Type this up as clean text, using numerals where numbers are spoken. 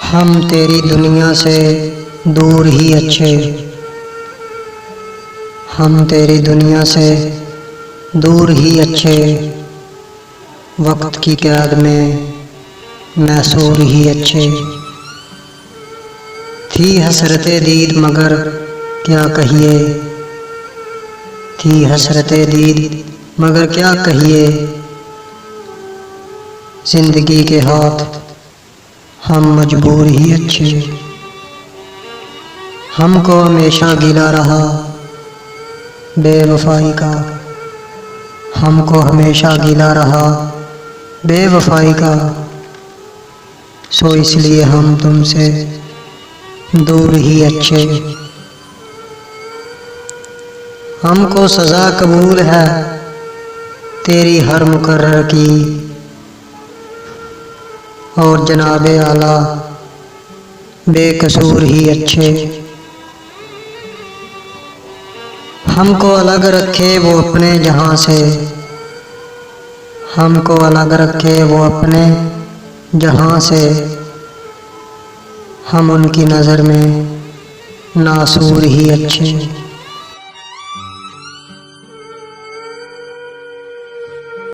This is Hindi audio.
हम तेरी दुनिया से दूर ही अच्छे, हम तेरी दुनिया से दूर ही अच्छे। वक्त की कैद में मैसूर ही अच्छे। थी हसरते दीद मगर क्या कहिए, थी हसरते दीद मगर क्या कहिए। जिंदगी के हाथ हम मजबूर ही अच्छे। हमको हमेशा गिला रहा बेवफाई का, हमको हमेशा गिला रहा बेवफाई का। सो इसलिए हम तुमसे दूर ही अच्छे। हमको सज़ा कबूल है तेरी हर मुकर्रर की, और जनाबे आला बेकसूर ही अच्छे। हमको अलग रखे वो अपने जहां से, हमको अलग रखे वो अपने जहां से। हम उनकी नज़र में नासूर ही अच्छे।